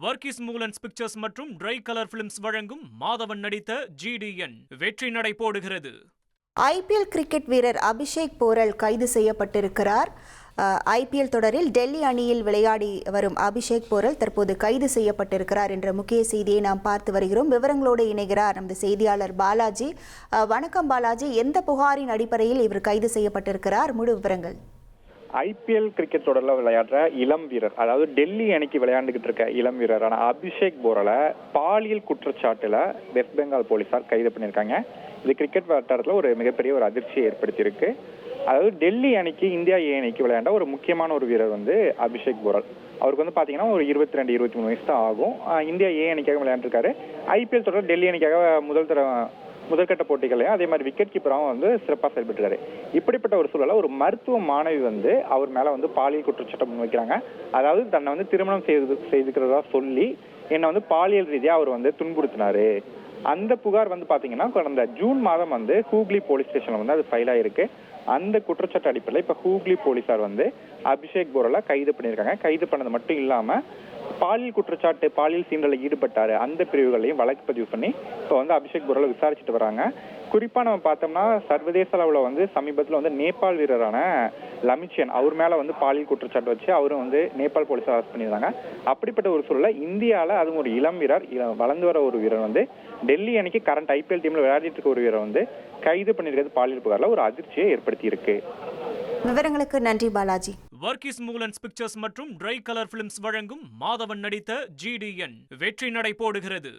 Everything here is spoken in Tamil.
வர்க்கீஸ் மூலன்ஸ் பிக்சர்ஸ் மற்றும் ட்ரை கலர் பிலிம்ஸ் வழங்கும் மாதவன் நடித்த GDN வெற்றி நடை போடுகிறது. IPL கிரிக்கெட் வீரர் அபிஷேக் போரல் கைது செய்யப்பட்டிருக்கிறார். IPL தொடரில் டெல்லி அணியில் விளையாடி வரும் அபிஷேக் போரல் தற்போது கைது செய்யப்பட்டிருக்கிறார் என்ற முக்கிய செய்தியை நாம் பார்த்து வருகிறோம். விவரங்களோடு இணைகிறார் நமது செய்தியாளர் பாலாஜி. வணக்கம் பாலாஜி, எந்த புகாரின் அடிப்படையில் இவர் கைது செய்யப்பட்டிருக்கிறார்? முழு விவரங்கள். IPL கிரிக்கெட் தொடரில் விளையாடுற இளம் வீரர், அதாவது டெல்லி அணிக்கு விளையாண்டுகிட்டு இருக்க இளம் வீரரான அபிஷேக் போரலை பாலியல் குற்றச்சாட்டுல வெஸ்ட் பெங்கால் போலீசார் கைது பண்ணியிருக்காங்க. இது கிரிக்கெட் வட்டாரத்தில் ஒரு மிகப்பெரிய ஒரு அதிர்ச்சியை ஏற்படுத்தியிருக்கு. அதாவது டெல்லி அணிக்கு இந்தியா ஏ அணிக்கு விளையாண்ட ஒரு முக்கியமான ஒரு வீரர் அபிஷேக் போரல். அவருக்கு பாத்தீங்கன்னா ஒரு 22-23 வயசு தான் ஆகும். இந்தியா ஏ அணிக்காக விளையாண்டுருக்காரு. IPL தொடர் டெல்லி அணிக்காக முதற்கட்ட போட்டிகளையும் அதே மாதிரி விக்கெட் கீப்பராகவும் சிறப்பாக செயல்பட்டுருக்காரு. இப்படிப்பட்ட ஒரு சூழல ஒரு மருத்துவ மாணவி அவர் மேல பாலியல் குற்றச்சாட்டை முன்வைக்கிறாங்க. அதாவது தன்னை திருமணம் செய்துக்கிறதா சொல்லி என்னை பாலியல் ரீதியா அவர் துன்புறுத்தினாரு. அந்த புகார் பாத்தீங்கன்னா கடந்த ஜூன் மாதம் ஹூக்ளி போலீஸ் ஸ்டேஷன்ல அது ஃபைல் ஆயிருக்கு. அந்த குற்றச்சாட்டு அடிப்படையில் இப்ப ஹூக்ளி போலீசார் அபிஷேக் போரலை கைது பண்ணியிருக்காங்க. கைது பண்ணது மட்டும் இல்லாம பாலியல் குற்றச்சாட்டு, பாலியல் சீண்டலில் ஈடுபட்டாரு அந்த பிரிவுகளையும் வழக்கு பதிவு பண்ணி இப்போ அபிஷேக் போரலை விசாரிச்சுட்டு வராங்க. குறிப்பா நம்ம பார்த்தோம்னா சர்வதேச அளவுல சமீபத்தில் நேபாள் வீரரான லமிச்சன் அவர் மேல பாலியல் குற்றச்சாட்டு வச்சு அவரும் நேபாள் போலீஸ் அரெஸ்ட் பண்ணியிருந்தாங்க. அப்படிப்பட்ட ஒரு சூழல இந்தியால அதுவும் ஒரு இளம் வீரர், வளர்ந்து வர ஒரு வீரர் டெல்லி அணிக்கு கரண்ட் IPL டீம்ல விளையாடிட்டு இருக்க ஒரு வீரர் கைது பண்ணிருக்கிறது பாலியல் புகார்ல ஒரு அதிர்ச்சியை ஏற்படுத்தி இருக்கு. விவரங்களுக்கு நன்றி பாலாஜி. வர்க்கீஸ் மூலன்ஸ் பிக்சர்ஸ் மற்றும் ட்ரை கலர் பிலிம்ஸ் வழங்கும் மாதவன் நடித்த GDN வெற்றி நடை போடுகிறது.